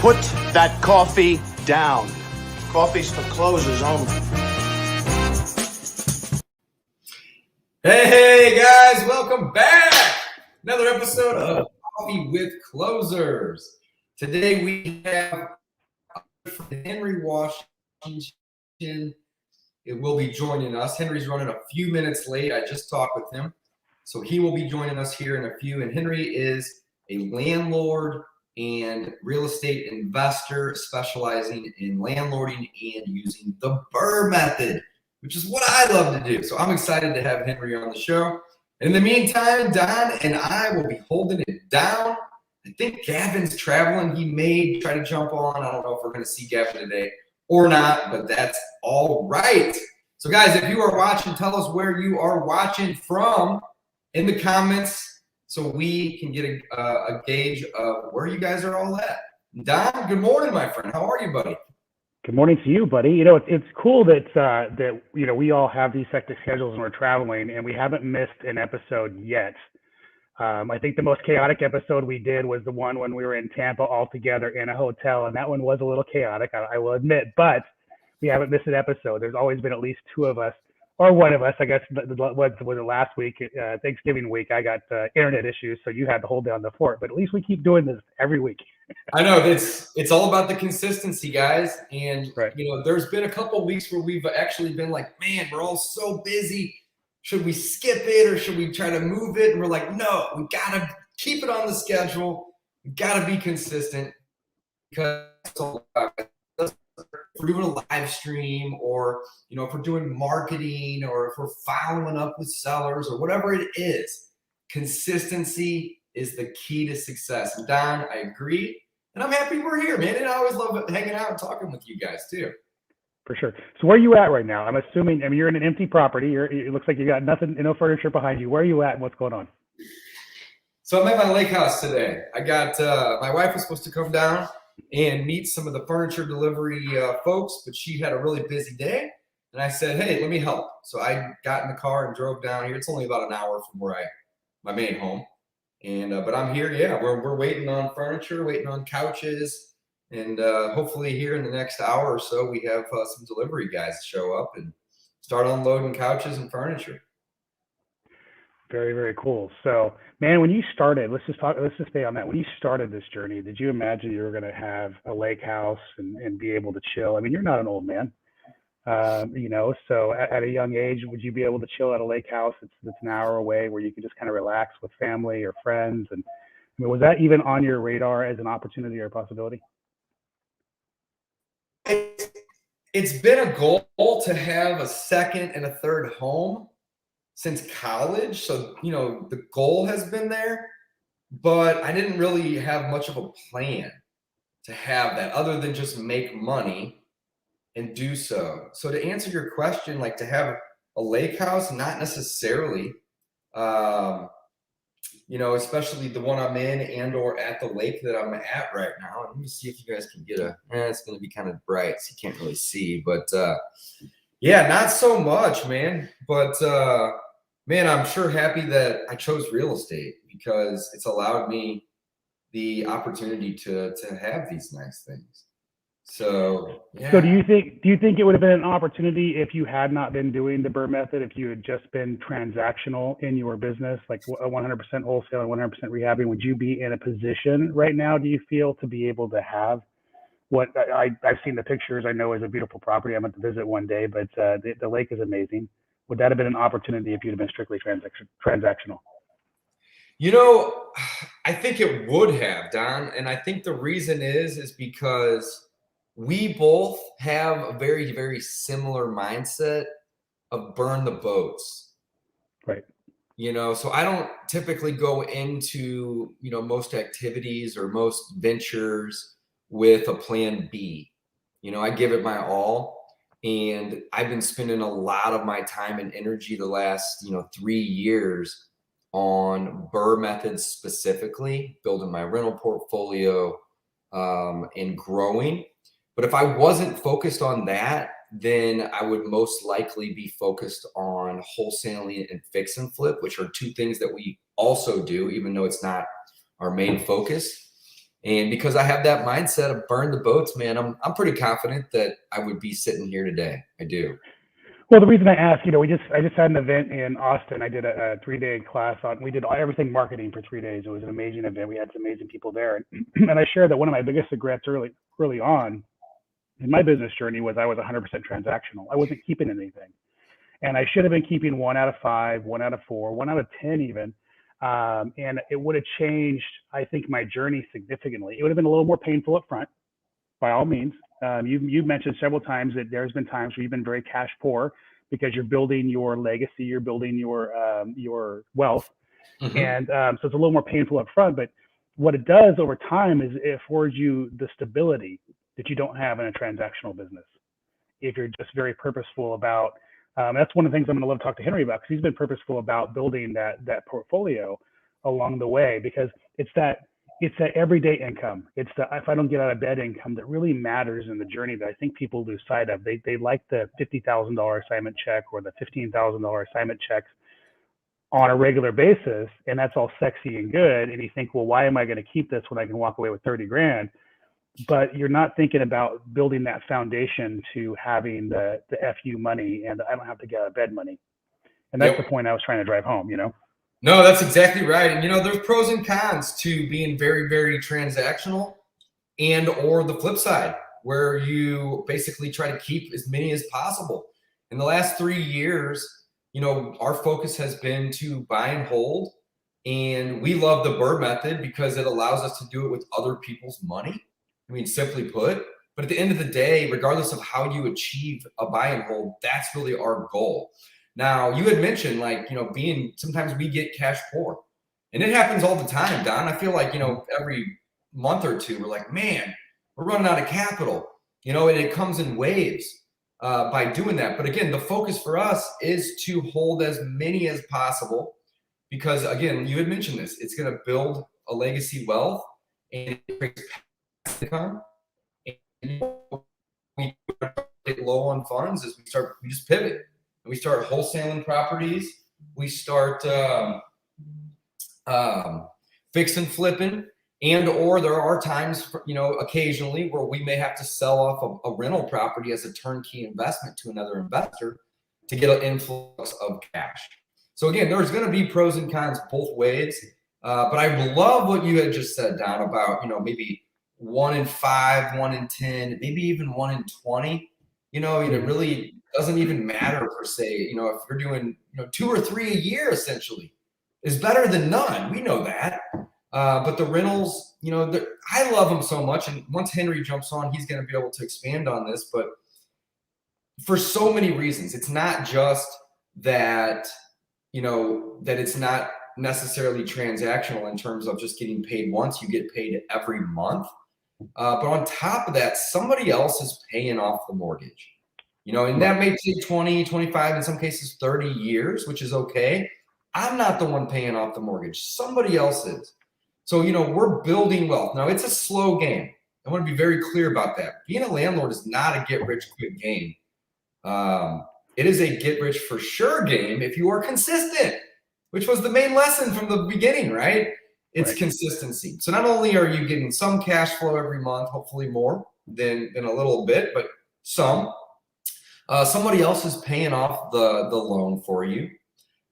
Put that coffee down. Coffee's for closers only. Hey guys, welcome back. Another episode of Coffee with Closers. Today we have Henry Washington. It will be joining us. Henry's running a few minutes late. I just talked with him. So he will be joining us here in a few. And Henry is a landlord and real estate investor specializing in landlording and using the BRRRR method, which is what I love to do. So I'm excited to have Henry on the show. In the meantime, Don and I will be holding it down. I think Gavin's traveling. He may try to jump on. I don't know if we're going to see Gavin today or not, but that's all right. So guys, if you are watching, tell us where you are watching from in the comments so we can get a gauge of where you guys are all at. Don, good morning, my friend. How are you, buddy? Good morning to you, buddy. You know, it's cool that you know, we all have these hectic schedules and we're traveling, and we haven't missed an episode yet. I think the most chaotic episode we did was the one when we were in Tampa all together in a hotel, and that one was a little chaotic, I will admit, but we haven't missed an episode. There's always been at least two of us, or one of us, I guess. Was it last week, Thanksgiving week, I got internet issues, so you had to hold down the fort, but at least we keep doing this every week. I know it's all about the consistency, guys. And right. You know, there's been a couple of weeks where we've actually been like, man, we're all so busy. Should we skip it or should we try to move it? And we're like, no, we gotta keep it on the schedule. We gotta be consistent, because if we're doing a live stream, or you know, if we're doing marketing, or if we're following up with sellers, or whatever it is, consistency is the key to success. And Don, I agree. And I'm happy we're here, man. And I always love hanging out and talking with you guys too. For sure. So where are you at right now? I'm assuming, I mean, you're in an empty property. It looks like you got nothing, no furniture behind you. Where are you at and what's going on? So I'm at my lake house today. I got, my wife was supposed to come down and meet some of the furniture delivery folks, but she had a really busy day. And I said, hey, let me help. So I got in the car and drove down here. It's only about an hour from where my main home. And, but I'm here. Yeah, we're waiting on furniture, waiting on couches. And hopefully here in the next hour or so, we have some delivery guys show up and start unloading couches and furniture. Very, very cool. So, man, when you started, let's just stay on that. When you started this journey, did you imagine you were going to have a lake house and be able to chill? I mean, you're not an old man, you know, so at a young age, would you be able to chill at a lake house that's an hour away where you can just kind of relax with family or friends? And I mean, was that even on your radar as an opportunity or a possibility? It's been a goal to have a second and a third home since college. So, you know, the goal has been there, but I didn't really have much of a plan to have that other than just make money and do so. So to answer your question, like to have a lake house, not necessarily, you know, especially the one I'm in and or at the lake that I'm at right now. Let me see if you guys can get it's going to be kind of bright, so you can't really see. But yeah, not so much, man. But man, I'm sure happy that I chose real estate, because it's allowed me the opportunity to have these nice things. So, yeah. So do you think it would have been an opportunity if you had not been doing the BRRRR method, if you had just been transactional in your business, like 100% wholesale and 100% rehabbing? Would you be in a position right now, do you feel, to be able to have what I've seen the pictures? I know is a beautiful property. I went to visit one day, but the lake is amazing. Would that have been an opportunity if you'd have been strictly transactional? You know, I think it would have, Don. And I think the reason is because we both have a very, very similar mindset of burn the boats. Right. You know, so I don't typically go into, you know, most activities or most ventures with a plan B. You know, I give it my all. And I've been spending a lot of my time and energy the last, you know, 3 years on BRRRR methods, specifically building my rental portfolio and growing. But if I wasn't focused on that, then I would most likely be focused on wholesaling and fix and flip, which are two things that we also do, even though it's not our main focus. And because I have that mindset of burn the boats, man, I'm pretty confident that I would be sitting here today. I do. Well, the reason I asked, I just had an event in Austin. I did a 3-day class we did everything marketing for 3 days. It was an amazing event. We had some amazing people there. And I shared that one of my biggest regrets early on in my business journey was I was 100% transactional. I wasn't keeping anything. And I should have been keeping 1 out of 5, 1 out of 4, 1 out of 10 even. And it would have changed, I think, my journey significantly. It would have been a little more painful up front, by all means. You've mentioned several times that there's been times where you've been very cash poor because you're building your legacy, you're building your wealth. Mm-hmm. And so it's a little more painful up front. But what it does over time is it affords you the stability that you don't have in a transactional business. If you're just very purposeful about, that's one of the things I'm going to love to talk to Henry about, because he's been purposeful about building that portfolio along the way, because it's that everyday income. It's the if I don't get out of bed income that really matters in the journey that I think people lose sight of. They like the $50,000 assignment check or the $15,000 assignment checks on a regular basis, and that's all sexy and good. And you think, well, why am I going to keep this when I can walk away with 30 grand? But you're not thinking about building that foundation to having the FU money and I don't have to get out of bed money. And that's the point I was trying to drive home, No, that's exactly right. And, there's pros and cons to being very, very transactional and or the flip side, where you basically try to keep as many as possible. In the last 3 years, our focus has been to buy and hold. And we love the BRRRR method because it allows us to do it with other people's money. I mean, simply put. But at the end of the day, regardless of how you achieve a buy and hold, that's really our goal. Now, you had mentioned sometimes we get cash poor, and it happens all the time, Don. I feel like, every month or two, we're like, man, we're running out of capital, and it comes in waves by doing that. But again, the focus for us is to hold as many as possible because, again, you had mentioned this, it's going to build a legacy wealth and it creates income. And we get low on funds as we just pivot. We start wholesaling properties. We start fix and flipping, and or there are times, occasionally where we may have to sell off a rental property as a turnkey investment to another investor to get an influx of cash. So again, there's going to be pros and cons both ways. But I love what you had just said, Don, about maybe 1 in 5, 1 in 10, maybe even 1 in 20. It really doesn't even matter per se. If you're doing 2 or 3 a year, essentially, is better than none. We know that. But the rentals, I love them so much. And once Henry jumps on, he's going to be able to expand on this. But for so many reasons, it's not just that, that it's not necessarily transactional in terms of just getting paid once. You get paid every month. But on top of that, somebody else is paying off the mortgage, and that may take 20, 25, in some cases 30 years, which is okay. I'm not the one paying off the mortgage. Somebody else is. So, we're building wealth. Now, it's a slow game. I want to be very clear about that. Being a landlord is not a get-rich-quick game. It is a get-rich-for-sure game if you are consistent, which was the main lesson from the beginning, right? It's consistency. So not only are you getting some cash flow every month, hopefully more than a little bit, but some. Somebody else is paying off the loan for you.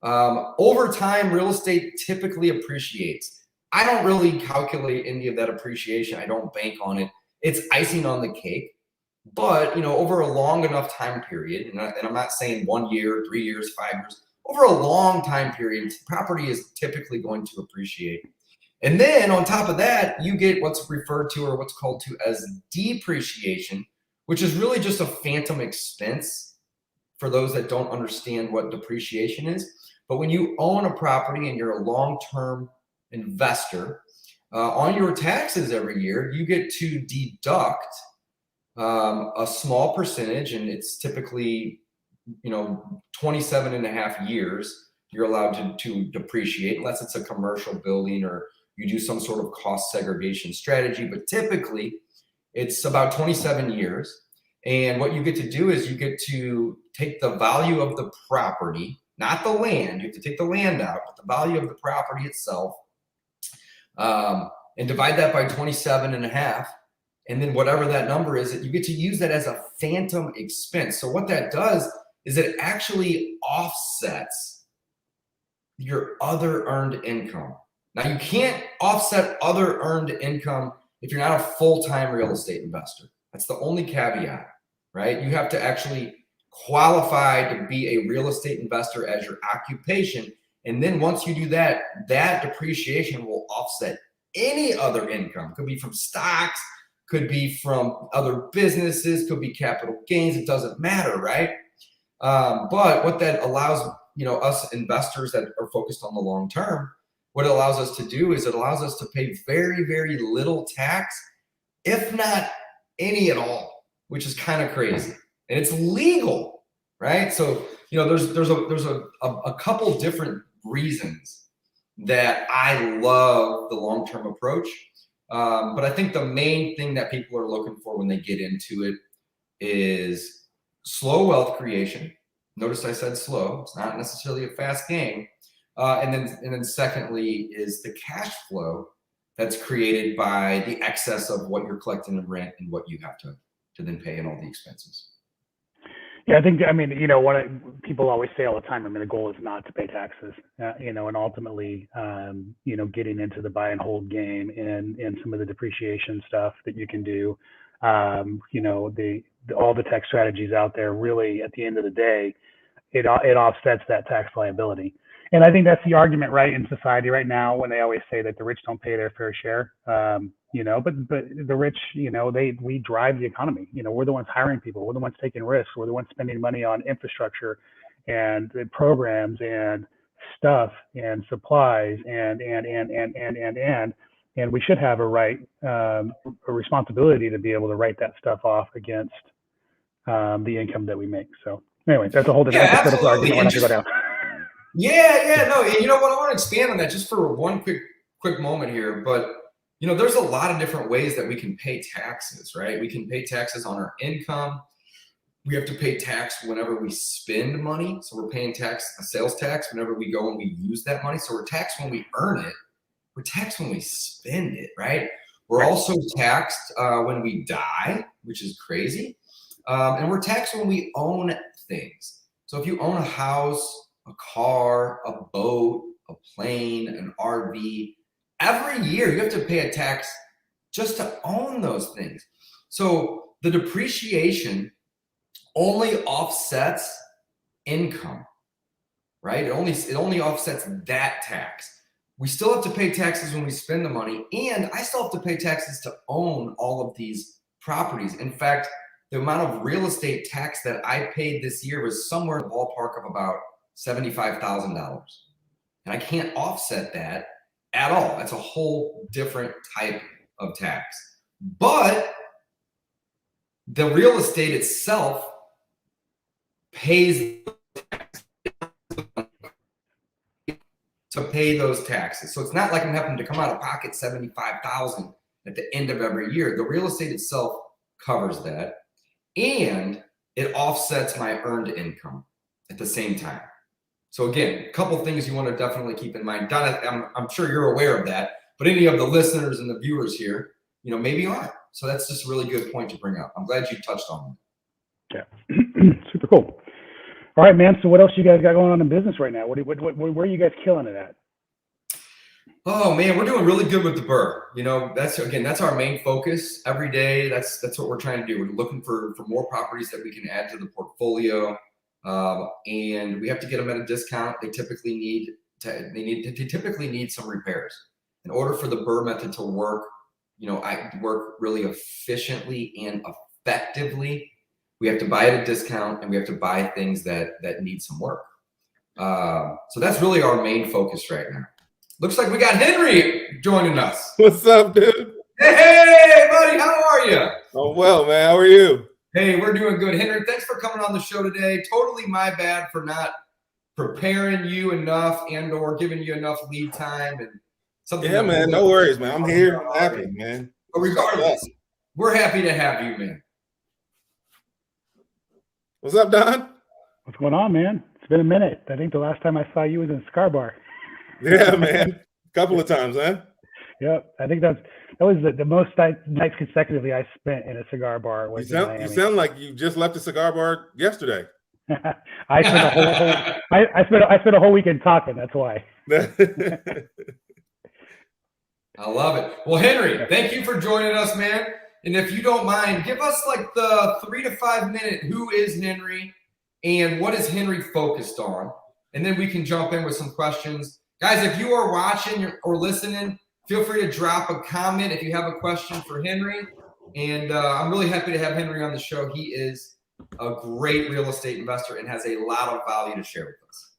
Over time, real estate typically appreciates. I don't really calculate any of that appreciation. I don't bank on it. It's icing on the cake. But, over a long enough time period, and I'm not saying 1 year, 3 years, 5 years, over a long time period, property is typically going to appreciate. And then on top of that, you get what's referred to or what's called to as depreciation, which is really just a phantom expense for those that don't understand what depreciation is. But when you own a property and you're a long-term investor, on your taxes every year, you get to deduct a small percentage, and it's typically 27 and a half years you're allowed to depreciate, unless it's a commercial building or you do some sort of cost segregation strategy. But typically it's about 27 years. And what you get to do is you get to take the value of the property, not the land. You have to take the land out, but the value of the property itself, and divide that by 27 and a half. And then whatever that number is, you get to use that as a phantom expense. So what that does is it actually offsets your other earned income. Now, you can't offset other earned income if you're not a full-time real estate investor. That's the only caveat, right? You have to actually qualify to be a real estate investor as your occupation. And then once you do that, that depreciation will offset any other income. Could be from stocks, could be from other businesses, could be capital gains. It doesn't matter, right? But what that allows, us investors that are focused on the long term, what it allows us to do is it allows us to pay very, very little tax, if not any at all, which is kind of crazy. And it's legal, right? So, there's a couple different reasons that I love the long-term approach. But I think the main thing that people are looking for when they get into it is slow wealth creation. Notice I said slow. It's not necessarily a fast game. And then secondly is the cash flow that's created by the excess of what you're collecting in rent and what you have to then pay and all the expenses. Yeah, what people always say all the time, the goal is not to pay taxes, and ultimately, getting into the buy and hold game and some of the depreciation stuff that you can do, all the tax strategies out there, really, at the end of the day, it offsets that tax liability. And I think that's the argument, right, in society right now when they always say that the rich don't pay their fair share. But the rich, we drive the economy. We're the ones hiring people. We're the ones taking risks. We're the ones spending money on infrastructure and programs and stuff and supplies and we should have a responsibility to be able to write that stuff off against the income that we make. So anyway, that's a whole different political argument. We're not going to go down. No. And you know what? I want to expand on that just for one quick moment here. But, there's a lot of different ways that we can pay taxes, right? We can pay taxes on our income. We have to pay tax whenever we spend money. So we're paying sales tax whenever we go and we use that money. So we're taxed when we earn it. We're taxed when we spend it, right? We're also taxed when we die, which is crazy. And we're taxed when we own things. So if you own a house, a car, a boat, a plane, an RV, every year you have to pay a tax just to own those things. So the depreciation only offsets income, right? It only offsets that tax. We still have to pay taxes when we spend the money, and I still have to pay taxes to own all of these properties. In fact, the amount of real estate tax that I paid this year was somewhere in the ballpark of about $75,000. And I can't offset that at all. That's a whole different type of tax. But the real estate itself pays to pay those taxes. So it's not like I'm having to come out of pocket $75,000 at the end of every year. The real estate itself covers that, and it offsets my earned income at the same time. So again, a couple things you want to definitely keep in mind. Donna, I'm sure you're aware of that, but any of the listeners and the viewers here, maybe aren't. So that's just a really good point to bring up. I'm glad you touched on it. Yeah, super cool. All right, man. So what else you guys got going on in business right now? Where are you guys killing it at? Oh man, we're doing really good with the Burr. That's our main focus every day. That's what we're trying to do. We're looking for more properties that we can add to the portfolio. And we have to get them at a discount. They typically need some repairs. In order for the Burr method to work, I work really efficiently and effectively. We have to buy at a discount, and we have to buy things that need some work. So that's really our main focus right now. Looks like we got Henry joining us. What's up, dude? Hey, buddy, how are you? Oh, well, man. How are you? Hey, we're doing good. Henry, thanks for coming on the show today. Totally my bad for not preparing you enough and or giving you enough lead time and something. Yeah, man. No worries, man. I'm here. I'm happy, man. But regardless, we're happy to have you, man. What's up, Don? What's going on, man? It's been a minute. I think the last time I saw you was in Scarborough. Yeah, man. A couple of times, huh? Yep. I think that was the most nights consecutively I spent in a cigar bar You was in Miami. you sound like you just left a cigar bar yesterday. I spent I spent a whole weekend talking. That's why. I love it. Well, Henry, thank you for joining us, man. And if you don't mind, give us like the 3 to 5 minute who is Henry and what is Henry focused on? And then we can jump in with some questions. Guys, if you are watching or listening, feel free to drop a comment if you have a question for Henry. And I'm really happy to have Henry on the show. He is a great real estate investor and has a lot of value to share with us.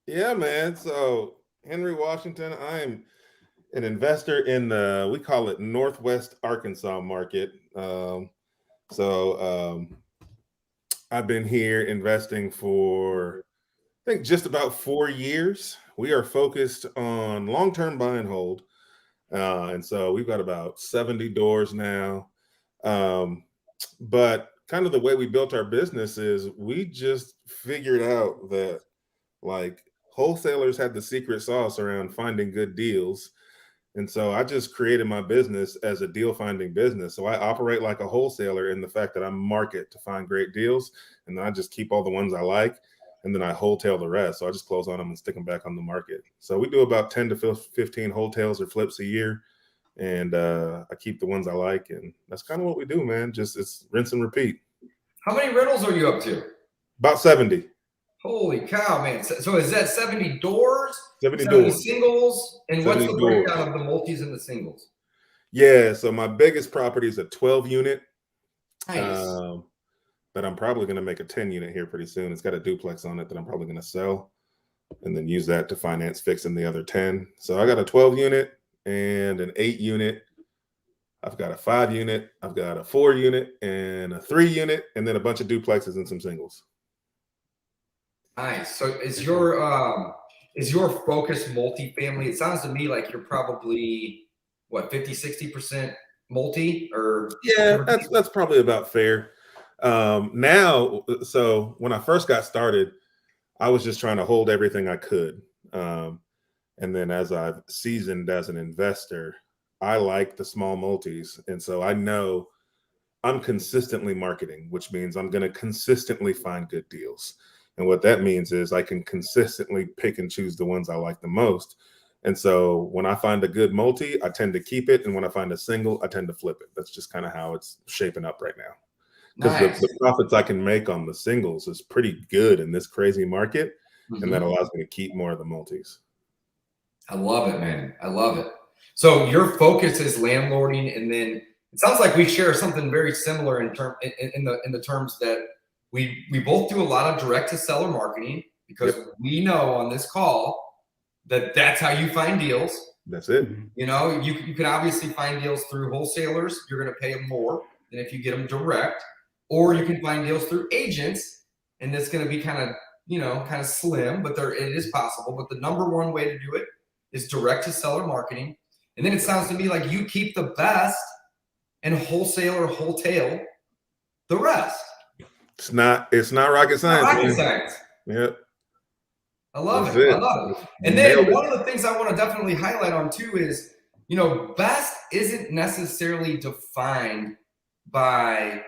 Yeah, man. So Henry Washington, I'm an investor in we call it Northwest Arkansas market. I've been here investing for, I think, just about 4 years. We are focused on long-term buy and hold. And so we've got about 70 doors now. But kind of the way we built our business is we just figured out that like wholesalers had the secret sauce around finding good deals. And so I just created my business as a deal finding business. So I operate like a wholesaler in the fact that I market to find great deals. And then I just keep all the ones I like. And then I wholesale the rest. So I just close on them and stick them back on the market. So we do about 10 to 15 wholesales or flips a year. And I keep the ones I like. And that's kind of what we do, man. It's rinse and repeat. How many rentals are you up to? About 70. Holy cow, man. So is that 70 doors? 70 doors. Singles? And what's the 70 doors. breakdown of the multis and the singles? Yeah, so my biggest property is a 12 unit. Nice. But I'm probably going to make a 10 unit here pretty soon. It's got a duplex on it that I'm probably going to sell and then use that to finance fixing the other 10. So I got a 12 unit and an 8 unit. I've got a 5 unit. I've got a 4 unit and a 3 unit, and then a bunch of duplexes and some singles. Nice. So is your focus multifamily? It sounds to me like you're probably what, 50-60% multi, or yeah, that's probably about fair. Now, so when I first got started, I was just trying to hold everything I could. And then as I've seasoned as an investor, I like the small multis. And so I know I'm consistently marketing, which means I'm going to consistently find good deals. And what that means is I can consistently pick and choose the ones I like the most. And so when I find a good multi, I tend to keep it. And when I find a single, I tend to flip it. That's just kind of how it's shaping up right now. Because nice. the profits I can make on the singles is pretty good in this crazy market. Mm-hmm. And that allows me to keep more of the multis. I love it, man. I love it. So your focus is landlording. And then it sounds like we share something very similar in the terms that we both do a lot of direct to seller marketing, because we know on this call that that's how you find deals. That's it. You know, you can obviously find deals through wholesalers. You're going to pay them more than if you get them direct, or you can find deals through agents, and it's going to be kind of slim, but it is possible. But the number one way to do it is direct to seller marketing. And then it sounds to me like you keep the best and wholesale or wholetail the rest. It's not rocket science. Rocket science. Yep. I love it. I love it. And then one of the things I want to definitely highlight on too is, best isn't necessarily defined by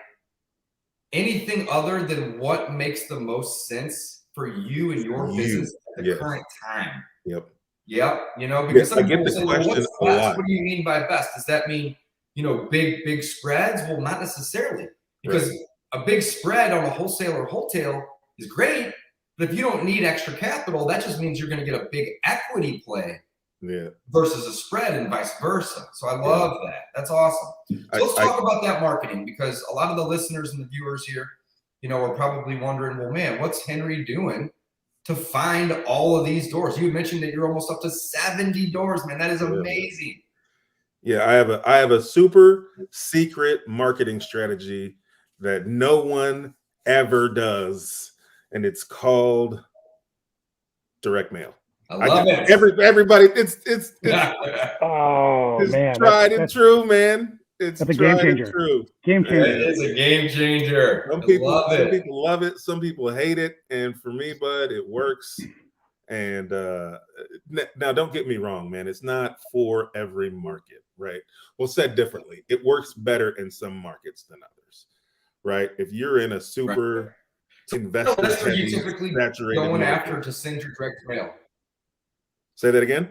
anything other than what makes the most sense for you and your business at the current time. Yep. Because some I get people the say, question what's a lot. What do you mean by best? Does that mean, big spreads? Well, not necessarily, because a big spread on a wholesale or wholetail is great. But if you don't need extra capital, that just means you're going to get a big equity play versus a spread and vice versa. So I love that. That's awesome. So let's talk about that marketing, because a lot of the listeners and the viewers here, are probably wondering, well, man, what's Henry doing to find all of these doors? You mentioned that you're almost up to 70 doors, man. That is amazing. Yeah, I have a super secret marketing strategy that no one ever does, and it's called direct mail. I love it. Everybody, it's oh man, tried and true, man. It's a game changer. Game changer. It is a game changer. Some people love it. Some people hate it. And for me, bud, it works. And now, don't get me wrong, man. It's not for every market, right? Well, said differently, it works better in some markets than others, right? If you're in a super investor What are you heavy, typically saturated going market. after to send your direct mail? Say that again.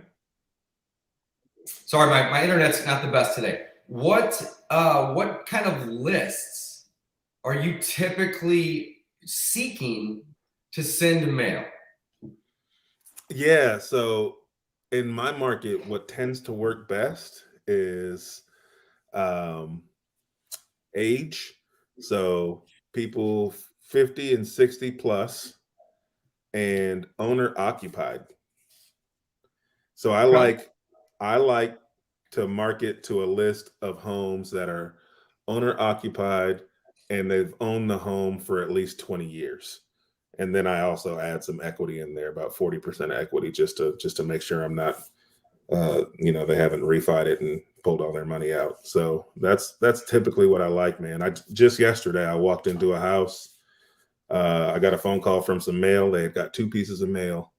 Sorry, my internet's not the best today. What kind of lists are you typically seeking to send mail? Yeah, so in my market, what tends to work best is age. So people 50 and 60 plus and owner occupied. So I like to market to a list of homes that are owner occupied and they've owned the home for at least 20 years. And then I also add some equity in there, about 40% equity, just to make sure I'm not they haven't refied it and pulled all their money out. So that's typically what I like, man. I just yesterday I walked into a house. I got a phone call from some mail. They had got 2 pieces of mail.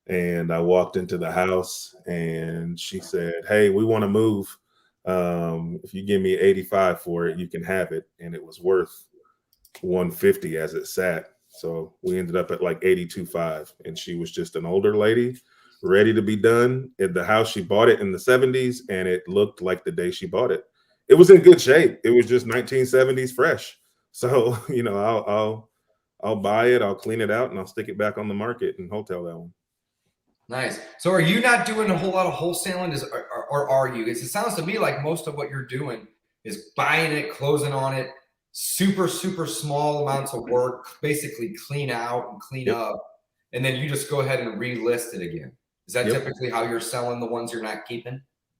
And I walked into the house and she said, "Hey, we want to move. If you give me 85 for it, you can have it." And it was worth 150 as it sat. So we ended up at like 82.5. And she was just an older lady, ready to be done. At the house, she bought it in the 70s, and it looked like the day she bought it. It was in good shape. It was just 1970s fresh. So, I'll buy it, I'll clean it out, and I'll stick it back on the market and wholesale that one. Nice. So are you not doing a whole lot of wholesaling, or are you? It sounds to me like most of what you're doing is buying it, closing on it, super, super small amounts of work, basically clean out and clean up, and then you just go ahead and relist it again. Is that typically how you're selling the ones you're not keeping?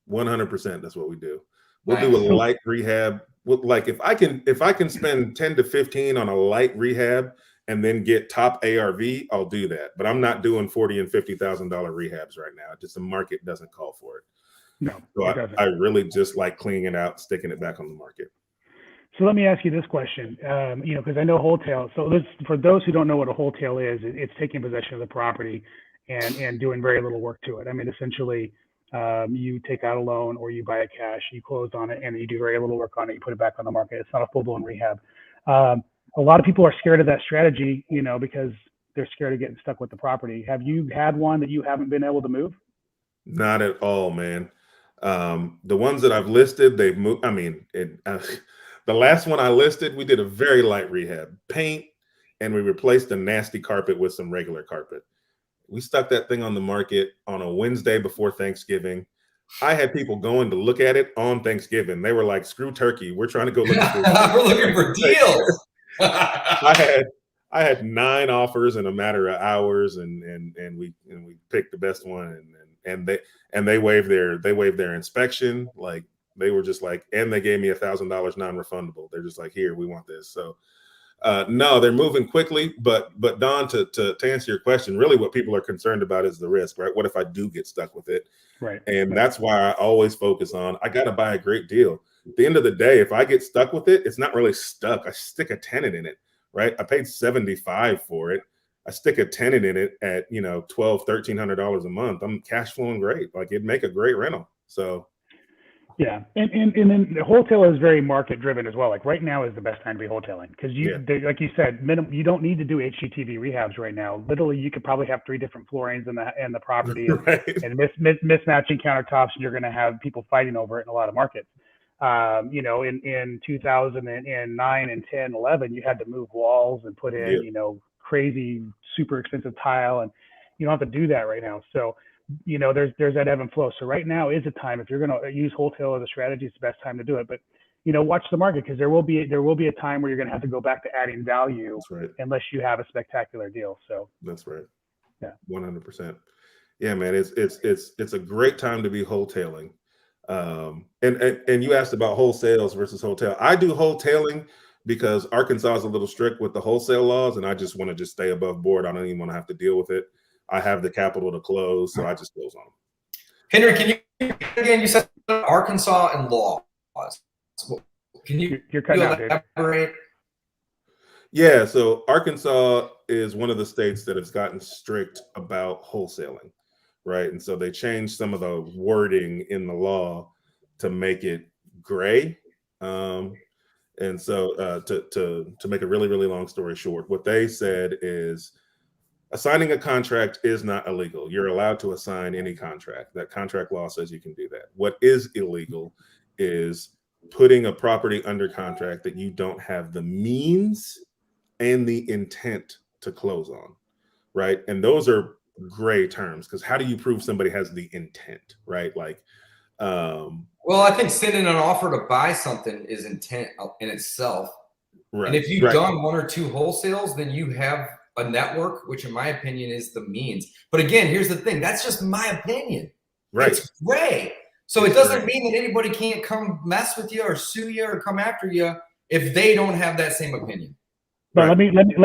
100%. That's what we do. We'll do a light rehab. Like if I can spend 10 to 15 on a light rehab and then get top ARV, I'll do that. But I'm not doing $40,000 and $50,000 rehabs right now. Just the market doesn't call for it. No, so I really just like cleaning it out, sticking it back on the market. So let me ask you this question, because I know wholesale. So for those who don't know what a wholesale is, it's taking possession of the property and doing very little work to it. I mean, essentially, you take out a loan or you buy it cash, you close on it, and you do very little work on it. You put it back on the market. It's not a full-blown rehab. A lot of people are scared of that strategy, because they're scared of getting stuck with the property. Have you had one that you haven't been able to move? Not at all, man. The ones that I've listed, they've moved. I mean, the last one I listed, we did a very light rehab, paint, and we replaced the nasty carpet with some regular carpet. We stuck that thing on the market on a Wednesday before Thanksgiving. I had people going to look at it on Thanksgiving. They were like, "Screw turkey, we're trying to go look at this." We're looking for deals. I had 9 offers in a matter of hours, and we picked the best one, and they waived their inspection. Like they were just like, and they gave me $1,000 non-refundable. They're just like, "Here, we want this." So no, they're moving quickly, but Don, to answer your question, really what people are concerned about is the risk, right? What if I do get stuck with it? Right. And that's why I always focus on, I got to buy a great deal. At the end of the day, if I get stuck with it, it's not really stuck. I stick a tenant in it, right? I paid $75 for it. I stick a tenant in it at, $1,200, $1,300 a month. I'm cash flowing great. Like it'd make a great rental. So yeah, and then the wholesale is very market driven as well. Like right now is the best time to be wholesaling because like you said, you don't need to do HGTV rehabs right now. Literally, you could probably have 3 different floorings in the property right. and mismatching countertops, and you're going to have people fighting over it in a lot of markets. In 2009 and 10, 11, you had to move walls and put in crazy, super expensive tile, and you don't have to do that right now. So there's that ebb and flow. So right now is a time, if you're going to use wholesale as a strategy, it's the best time to do it. But, watch the market because there will be a time where you're going to have to go back to adding value unless you have a spectacular deal. So that's right. Yeah. 100%. Yeah, man, it's a great time to be wholesaling. And you asked about wholesales versus wholesale. I do wholesaling because Arkansas is a little strict with the wholesale laws, and I just want to stay above board. I don't even want to have to deal with it. I have the capital to close, so I just close on them. Henry, can you said Arkansas and laws. Can you you're cutting out, elaborate? Yeah, so Arkansas is one of the states that has gotten strict about wholesaling, right? And so they changed some of the wording in the law to make it gray. And so to make a really, really long story short, what they said is assigning a contract is not illegal. You're allowed to assign any contract. That contract law says you can do that. What is illegal is putting a property under contract that you don't have the means and the intent to close on, right? And those are gray terms, because how do you prove somebody has the intent, right? Like, well, I think sending an offer to buy something is intent in itself. right. And if you've done one or two wholesales, then you have a network, which in my opinion is the means. But again, here's the thing. That's just my opinion. Right. It's gray. So it doesn't mean that anybody can't come mess with you or sue you or come after you if they don't have that same opinion. But let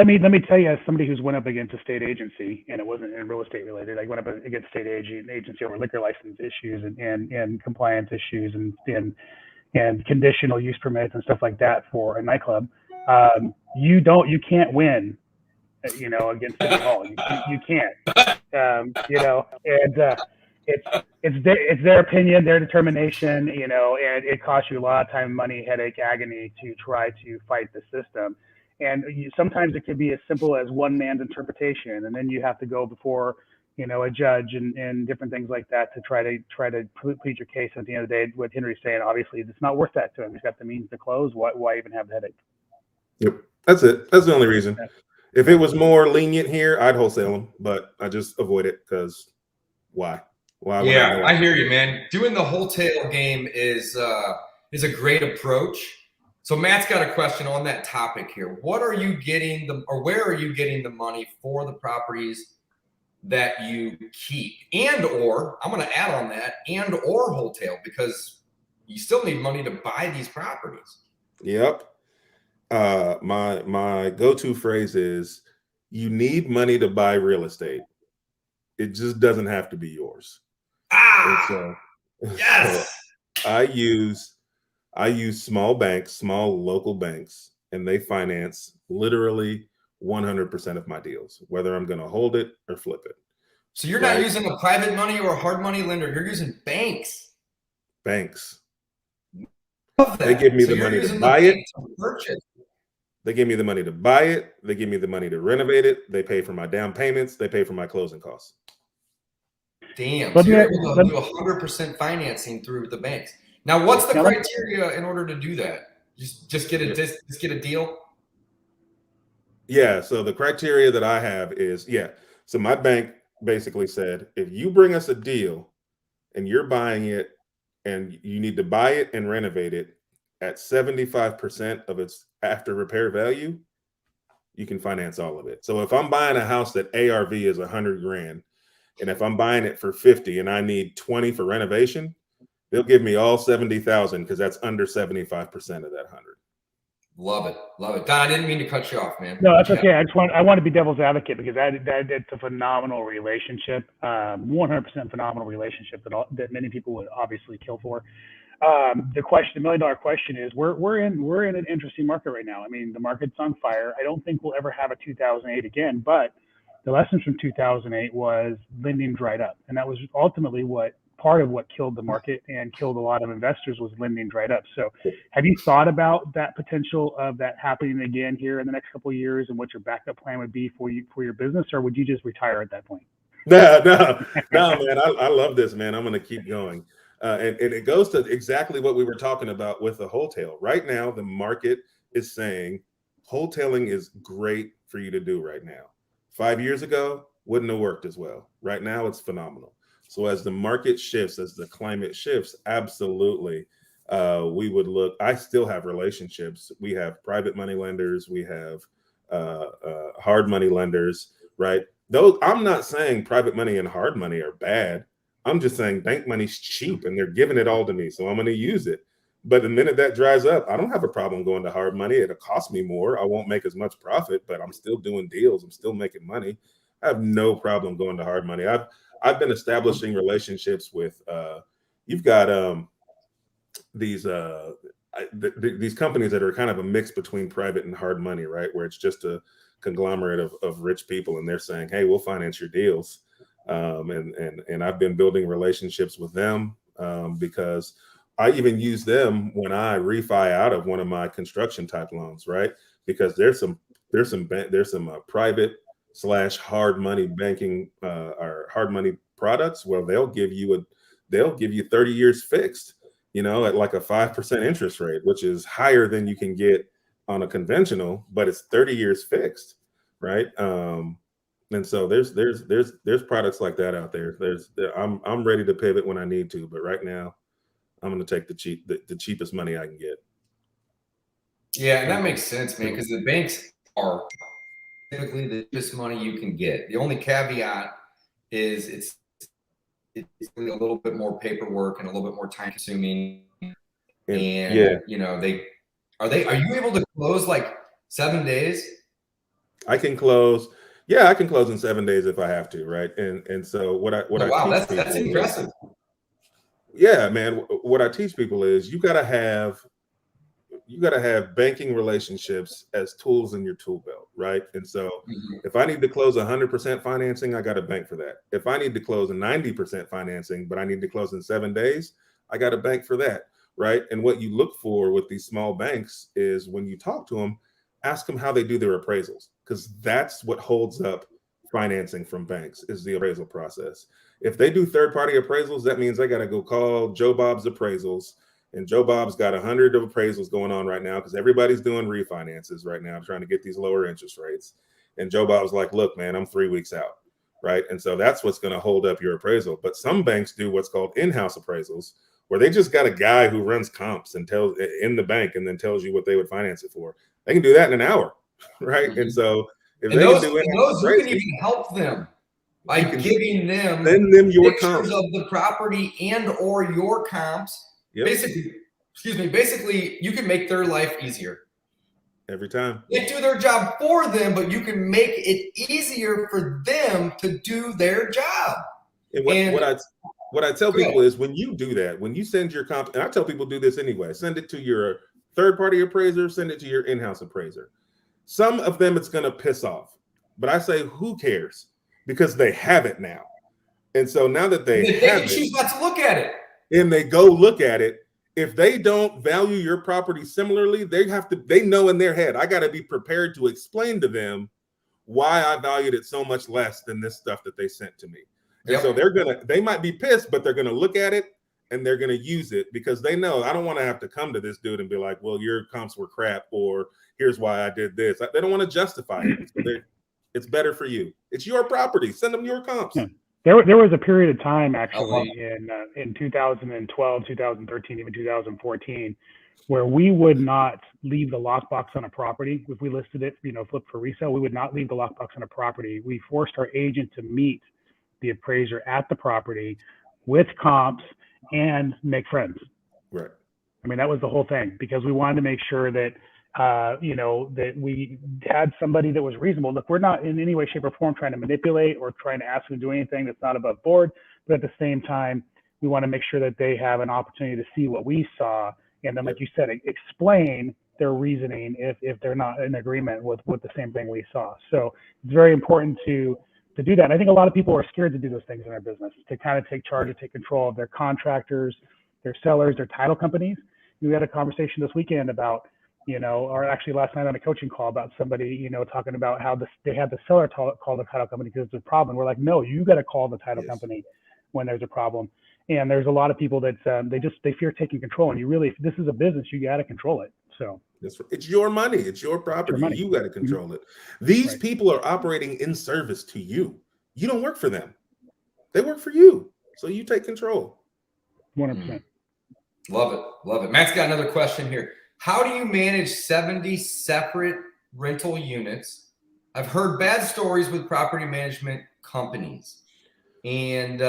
me tell you, as somebody who's went up against a state agency, and it wasn't in real estate related, I went up against state agency over liquor license issues and compliance issues and conditional use permits and stuff like that for a nightclub. You can't win, against City Hall. You can't, and it's their opinion, their determination, and it costs you a lot of time, money, headache, agony to try to fight the system. And sometimes it could be as simple as one man's interpretation, and then you have to go before, a judge and different things like that to try to plead your case. At the end of the day, what Henry's saying, obviously, it's not worth that to him. He's got the means to close. Why even have the headache? Yep, that's it. That's the only reason. Yeah. If it was more lenient here, I'd wholesale them, but I just avoid it because why? Why? Yeah, I hear you, man. Doing the wholesale game is a great approach. So Matt's got a question on that topic here. What are you getting where are you getting the money for the properties that you keep? And or I'm going to add on that and or wholesale, because you still need money to buy these properties. Yep. My go-to phrase is you need money to buy real estate. It just doesn't have to be yours. Yes. So I use small banks, small local banks, and they finance literally 100% of my deals, whether I'm going to hold it or flip it. So you're not using a private money or a hard money lender. You're using banks. Banks. They give me the money to buy it. They give me the money to buy it. They give me the money to renovate it. They pay for my down payments. They pay for my closing costs. Damn. So you're able to do 100% financing through the banks. Now, what's the criteria in order to do that? Just get a deal? Yeah. So the criteria that I have is, so my bank basically said, if you bring us a deal and you're buying it and you need to buy it and renovate it at 75% of its after repair value, you can finance all of it. So if I'm buying a house that ARV is $100,000, and if I'm buying it for 50 and I need 20 for renovation, they'll give me all 70,000 because that's under 75% of that 100. Love it. Love it. Don, I didn't mean to cut you off, man. No, that's okay. I want to be devil's advocate because it's a phenomenal relationship, 100% phenomenal relationship that many people would obviously kill for. The million-dollar question is we're in an interesting market right now. I mean, the market's on fire. I don't think we'll ever have a 2008 again, but the lessons from 2008 was lending dried up, and that was ultimately part of what killed the market and killed a lot of investors was lending dried up. So have you thought about that potential of that happening again here in the next couple of years and what your backup plan would be for your business, or would you just retire at that point? No, man. I love this, man. I'm going to keep going. And it goes to exactly what we were talking about with the wholesale. Right now, the market is saying wholesaling is great for you to do right now. 5 years ago, wouldn't have worked as well. Right now, it's phenomenal. So as the market shifts, as the climate shifts, absolutely, we would look. I still have relationships. We have private money lenders. We have hard money lenders, right? Those, I'm not saying private money and hard money are bad. I'm just saying bank money's cheap and they're giving it all to me. So I'm going to use it. But the minute that dries up, I don't have a problem going to hard money. It'll cost me more. I won't make as much profit, but I'm still doing deals. I'm still making money. I have no problem going to hard money. I've been establishing relationships with you've got these these companies that are kind of a mix between private and hard money, right? Where it's just a conglomerate of rich people, and they're saying, "Hey, we'll finance your deals." And I've been building relationships with them because I even use them when I refi out of one of my construction type loans, right? Because there's some private / hard money banking or hard money products where they'll give you 30 years fixed, at like a 5% interest rate, which is higher than you can get on a conventional, but it's 30 years fixed, right? And so there's products like that out there. I'm ready to pivot when I need to, but right now I'm going to take the cheapest money I can get. Yeah, and that makes sense, man, because the banks are typically the cheapest money you can get. The only caveat is it's a little bit more paperwork and a little bit more time consuming. And yeah, are you able to close like 7 days? I can close. Yeah, I can close in 7 days if I have to, right? And so what I teach people that's impressive. Yeah, man. What I teach people is you gotta have banking relationships as tools in your tool belt, right? And so if I need to close 100% financing, I got to bank for that. If I need to close 90% financing, but I need to close in 7 days, I got to bank for that, right? And what you look for with these small banks is when you talk to them, ask them how they do their appraisals, because that's what holds up financing from banks is the appraisal process. If they do third-party appraisals, that means I got to go call Joe Bob's Appraisals. And Joe Bob's got 100 of appraisals going on right now because everybody's doing refinances right now, trying to get these lower interest rates. And Joe Bob's like, look, man, I'm 3 weeks out, right? And so that's what's going to hold up your appraisal. But some banks do what's called in-house appraisals, where they just got a guy who runs comps and tells in the bank and then tells you what they would finance it for. They can do that in an hour, right? And so if they can do those you can even help them by giving them your pictures comps of the property and or your comps. Yep. Basically, you can make their life easier. Every time. They do their job for them, but you can make it easier for them to do their job. And what I tell people is when you do that, when you send your comp, and I tell people do this anyway, send it to your third-party appraiser, send it to your in-house appraiser. Some of them it's going to piss off, but I say, who cares? Because they have it now. And so now that they can choose not to look at it. And they go look at it. If they don't value your property similarly, they know in their head, I got to be prepared to explain to them why I valued it so much less than this stuff that they sent to me. And so they might be pissed, but they're going to look at it and they're going to use it because they know I don't want to have to come to this dude and be like, well, your comps were crap, or here's why I did this. They don't want to justify it. So it's better for you. It's your property. Send them your comps. Yeah. There was a period of time actually in 2012, 2013, even 2014, where we would not leave the lockbox on a property. If we listed it, flipped for resale, we would not leave the lockbox on a property. We forced our agent to meet the appraiser at the property with comps and make friends. Right. I mean, that was the whole thing because we wanted to make sure that that we had somebody that was reasonable. Look, we're not in any way, shape, or form trying to manipulate or trying to ask them to do anything that's not above board. But at the same time, we want to make sure that they have an opportunity to see what we saw. And then, like you said, explain their reasoning if they're not in agreement with the same thing we saw. So it's very important to do that. And I think a lot of people are scared to do those things in our business, to kind of take charge and take control of their contractors, their sellers, their title companies. We had a conversation this weekend about, or actually last night on a coaching call about somebody, talking about how they had the seller call the title company because it's a problem. We're like, no, you got to call the title company when there's a problem. And there's a lot of people that they fear taking control. And if this is a business, you got to control it. So it's your money. It's your property. You got to control it. These people are operating in service to you. You don't work for them. They work for you. So you take control. 100%. Love it. Matt's got another question here. How do you manage 70 separate rental units? I've heard bad stories with property management companies. And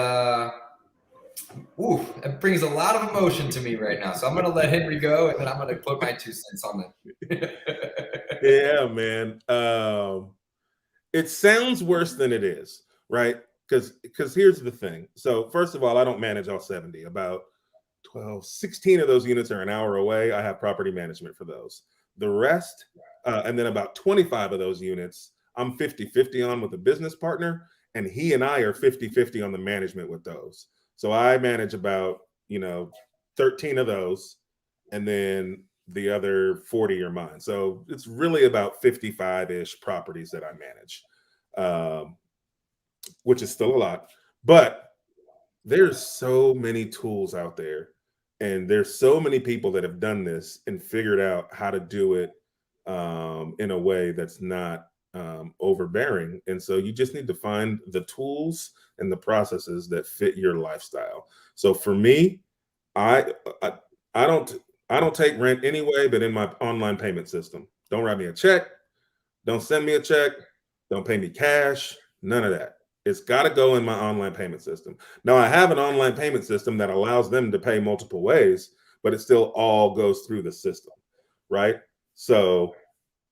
it brings a lot of emotion to me right now. So I'm going to let Henry go, and then I'm going to put my 2 cents on it. Yeah, man. It sounds worse than it is, right? Because here's the thing. So first of all, I don't manage all 70. About 16 of those units are an hour away. I have property management for those. The rest, and then about 25 of those units, I'm 50-50 on with a business partner, and he and I are 50-50 on the management with those. So I manage about, 13 of those, and then the other 40 are mine. So it's really about 55-ish properties that I manage, which is still a lot. But there's so many tools out there, and there's so many people that have done this and figured out how to do it in a way that's not overbearing. And so you just need to find the tools and the processes that fit your lifestyle. So for me, I don't take rent anyway, but in my online payment system. Don't write me a check, don't send me a check, don't pay me cash, none of that. It's got to go in my online payment system. Now, I have an online payment system that allows them to pay multiple ways, but it still all goes through the system, right? So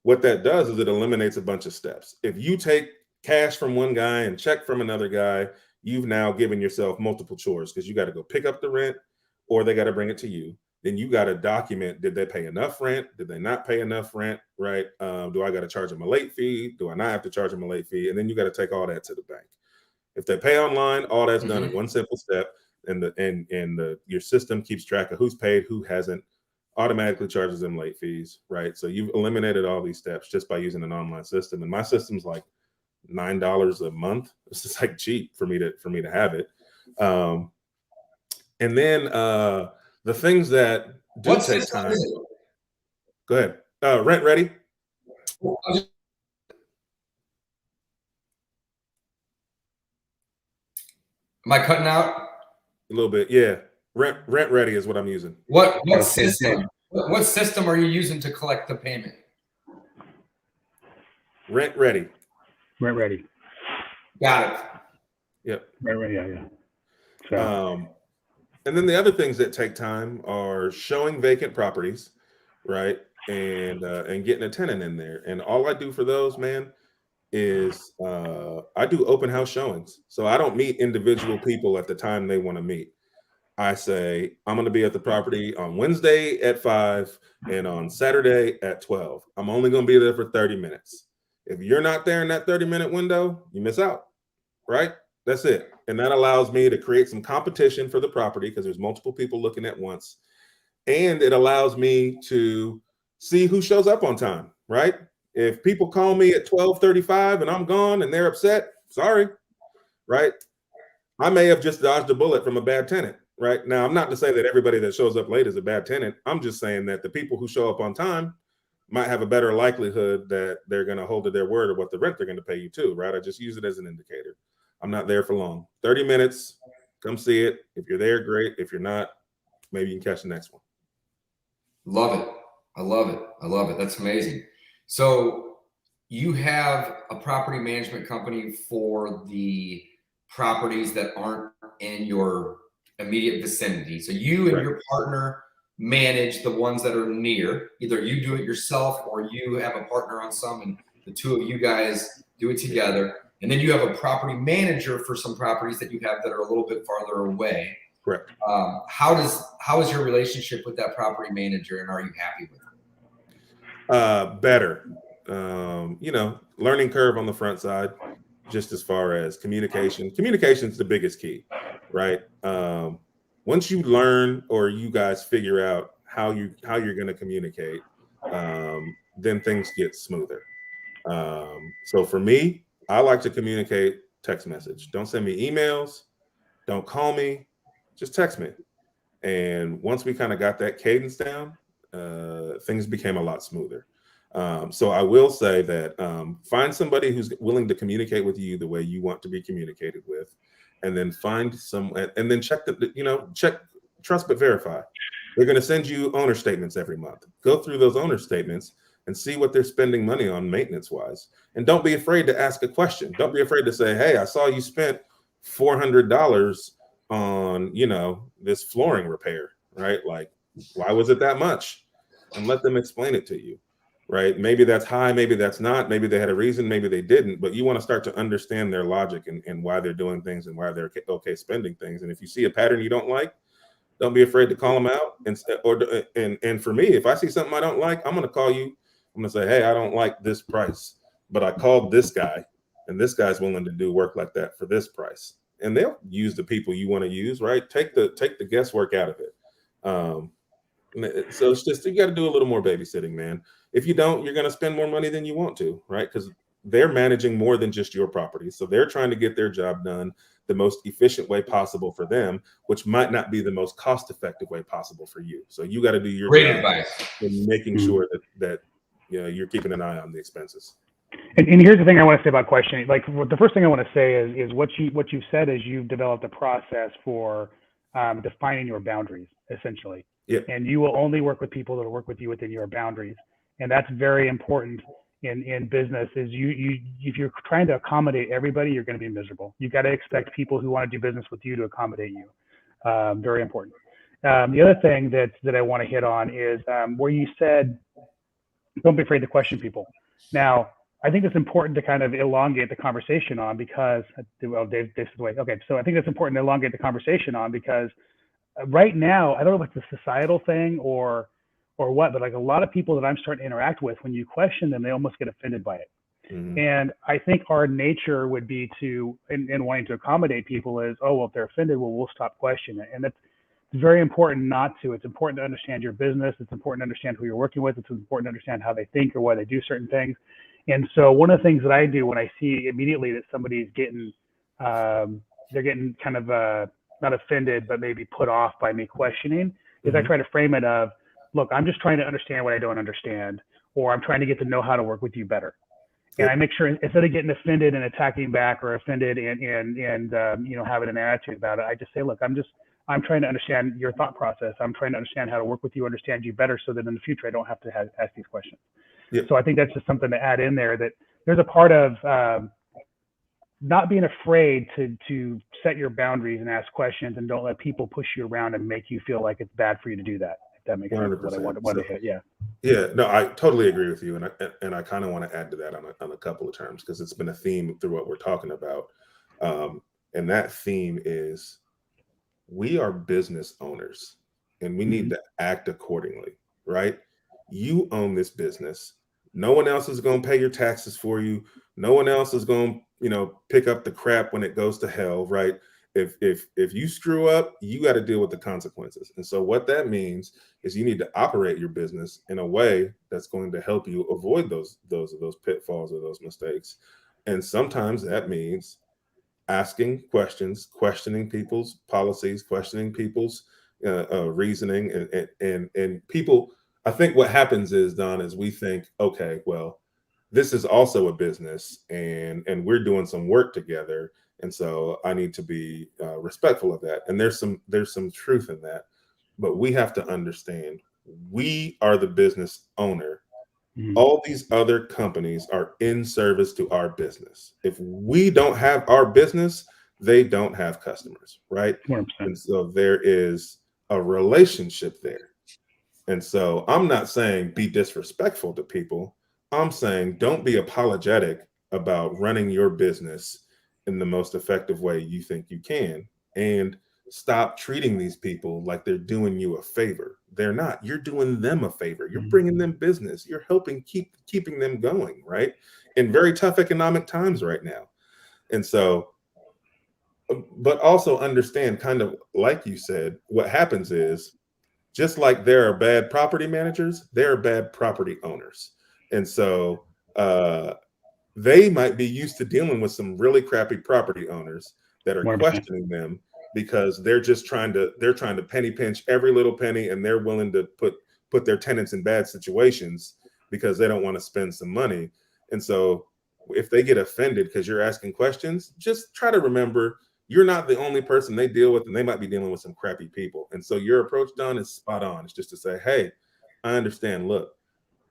what that does is it eliminates a bunch of steps. If you take cash from one guy and check from another guy, you've now given yourself multiple chores because you got to go pick up the rent or they got to bring it to you. Then you got to document, did they pay enough rent? Did they not pay enough rent, right? Do I got to charge them a late fee? Do I not have to charge them a late fee? And then you got to take all that to the bank. If they pay online, all that's done in one simple step, and your system keeps track of who's paid, who hasn't, automatically charges them late fees, right? So you've eliminated all these steps just by using an online system. And my system's like $9 a month. It's just like cheap for me to have it. And then the things that do take time. Go ahead. Rent Ready. Am I cutting out? A little bit, yeah. Rent Ready is what I'm using. What system? What system are you using to collect the payment? Rent Ready. Rent Ready. Got it. Yep. Rent Ready. Yeah. So. And then the other things that take time are showing vacant properties, right? And getting a tenant in there. And all I do for those, man, is I do open house showings. So I don't meet individual people at the time they want to meet. I say, I'm going to be at the property on Wednesday at 5 and on Saturday at 12. I'm only going to be there for 30 minutes. If you're not there in that 30-minute window, you miss out, right? That's it. And that allows me to create some competition for the property because there's multiple people looking at once. And it allows me to see who shows up on time, right? If people call me at 12:35 and I'm gone and they're upset, sorry, right? I may have just dodged a bullet from a bad tenant, right? Now, I'm not to say that everybody that shows up late is a bad tenant. I'm just saying that the people who show up on time might have a better likelihood that they're going to hold to their word of what the rent they're going to pay you too, right? I just use it as an indicator. I'm not there for long. 30 minutes, come see it. If you're there, great. If you're not, maybe you can catch the next one. Love it. I love it. I love it. That's amazing. So you have a property management company for the properties that aren't in your immediate vicinity. So you and your partner manage the ones that are near. Either you do it yourself or you have a partner on some and the two of you guys do it together. And then you have a property manager for some properties that you have that are a little bit farther away. Correct. How is your relationship with that property manager, and are you happy with it? Better. Learning curve on the front side, just as far as communication. Communication is the biggest key, right? Once you learn or you guys figure out how you're going to communicate, then things get smoother. So for me, I like to communicate text message. Don't send me emails. Don't call me. Just text me. And once we kind of got that cadence down, things became a lot smoother. So I will say that find somebody who's willing to communicate with you the way you want to be communicated with, and then and then check trust but verify. They're going to send you owner statements every month. Go through those owner statements and see what they're spending money on maintenance wise. And don't be afraid to ask a question. Don't be afraid to say, hey, I saw you spent $400 on, this flooring repair, right? Like, why was it that much? And let them explain it to you, right? Maybe that's high, maybe that's not, maybe they had a reason, maybe they didn't, but you want to start to understand their logic and why they're doing things and why they're okay spending things. And if you see a pattern you don't like, Don't be afraid to call them out. And for me, if I see something I don't like, I'm going to call you. I'm going to say, hey, I don't like this price, but I called this guy, and this guy's willing to do work like that for this price. And they'll use the people you want to use, right? Take the guesswork out of it. So it's just, you got to do a little more babysitting, man. If you don't, you're going to spend more money than you want to, right? Because they're managing more than just your property. So they're trying to get their job done the most efficient way possible for them, which might not be the most cost-effective way possible for you. So you got to do your Great job advice. in making sure that you're keeping an eye on the expenses. And here's the thing I want to say about questioning. Like, the first thing I want to say is what you've said is you've developed a process for defining your boundaries, essentially. Yeah. And you will only work with people that will work with you within your boundaries. And that's very important in business. Is you if you're trying to accommodate everybody, you're going to be miserable. You got to expect people who want to do business with you to accommodate you. Very important. The other thing that I want to hit on is where you said, don't be afraid to question people. Now, I think it's important to kind of elongate the conversation on because, well, Dave said, wait, okay. So I think it's important to elongate the conversation on because right now, I don't know if it's a societal thing or what, but like a lot of people that I'm starting to interact with, when you question them, they almost get offended by it. Mm-hmm. And I think our nature would be to, in wanting to accommodate people is, oh, well, if they're offended, well, we'll stop questioning it. And that's very important not to. It's important to understand your business. It's important to understand who you're working with. It's important to understand how they think or why they do certain things. And so one of the things that I do when I see immediately that somebody's getting, they're getting kind of not offended, but maybe put off by me questioning, is mm-hmm. I try to frame it of, look, I'm just trying to understand what I don't understand, or I'm trying to get to know how to work with you better. And I make sure instead of getting offended and attacking back or offended and having an attitude about it, I just say, look, I'm trying to understand your thought process. I'm trying to understand how to work with you, understand you better, so that in the future I don't have to ask these questions. Yep. So I think that's just something to add in there, that there's a part of not being afraid to set your boundaries and ask questions, and don't let people push you around and make you feel like it's bad for you to do that. If that makes 100%. Sense. What I wanted to hit. Yeah. Yeah, no, I totally agree with you, and I kind of want to add to that on a couple of terms, because it's been a theme through what we're talking about, and that theme is we are business owners, and we need to act accordingly, right? You own this business. No one else is going to pay your taxes for you. No one else is going to, pick up the crap when it goes to hell, right? If you screw up, you got to deal with the consequences. And so what that means is you need to operate your business in a way that's going to help you avoid those pitfalls or those mistakes. And sometimes that means asking questions, questioning people's policies, questioning people's reasoning, and people. I think what happens is, Don, is we think, okay, well, this is also a business, and we're doing some work together, and so I need to be respectful of that. And there's some truth in that, but we have to understand we are the business owner. Mm-hmm. All these other companies are in service to our business. If we don't have our business, they don't have customers, right? 100%. And so there is a relationship there. And so I'm not saying be disrespectful to people. I'm saying don't be apologetic about running your business in the most effective way you think you can. And stop treating these people like they're doing you a favor. They're not. You're doing them a favor. You're bringing them business. You're helping keeping them going, right? In very tough economic times right now. And so, but also understand, kind of like you said, what happens is, just like there are bad property managers, there are bad property owners. And so they might be used to dealing with some really crappy property owners that are 100%. Questioning them because they're trying to penny pinch every little penny, and they're willing to put their tenants in bad situations because they don't want to spend some money. And so if they get offended because you're asking questions, just try to remember you're not the only person they deal with, and they might be dealing with some crappy people. And so your approach, Don, is spot on. It's just to say, hey, I understand. Look,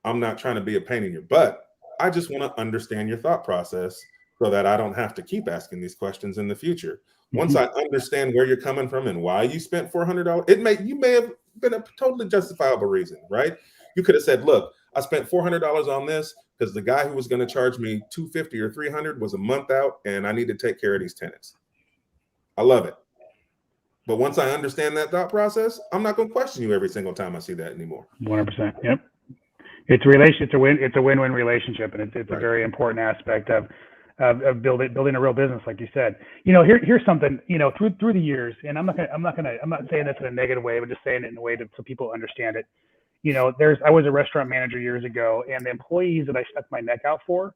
I'm not trying to be a pain in your butt. I just want to understand your thought process so that I don't have to keep asking these questions in the future. Once I understand where you're coming from and why you spent $400, you may have been a totally justifiable reason, right? You could have said, look, I spent $400 on this because the guy who was going to charge me $250 or $300 was a month out, and I need to take care of these tenants. I love it. But once I understand that thought process, I'm not going to question you every single time I see that anymore. 100%. Yep. It's a win-win relationship, and it's a Right. very important aspect of building a real business, like you said. Here's something, through the years, and I'm not saying this in a negative way, but just saying it in a way so people understand it. I was a restaurant manager years ago, and the employees that I stuck my neck out for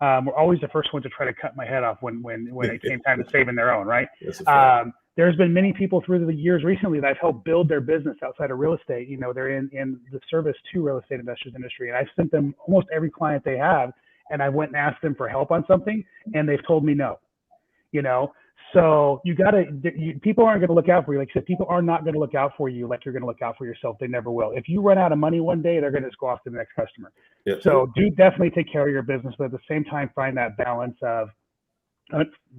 were always the first ones to try to cut my head off when it came time to saving their own, right? That's a fact. There's been many people through the years recently that I've helped build their business outside of real estate. They're in the service to real estate investors industry, and I've sent them almost every client they have, and I went and asked them for help on something, and they've told me no. So people aren't going to look out for you. Like I said, people are not going to look out for you like you're going to look out for yourself. They never will. If you run out of money one day, they're going to just go off to the next customer. Yep. So do definitely take care of your business, but at the same time, find that balance of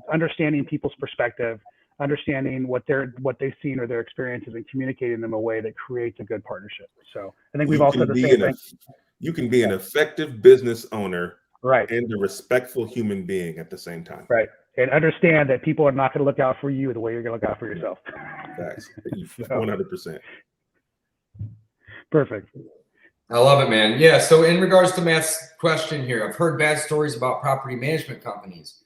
understanding people's perspective, understanding what they've seen or their experiences, and communicating them in a way that creates a good partnership. So I think we've all said the same thing. You can be an effective business owner, right, and a respectful human being at the same time. Right. And understand that people are not going to look out for you the way you're going to look out for yourself. Facts. 100%. Perfect. I love it, man. Yeah. So in regards to Matt's question here, I've heard bad stories about property management companies.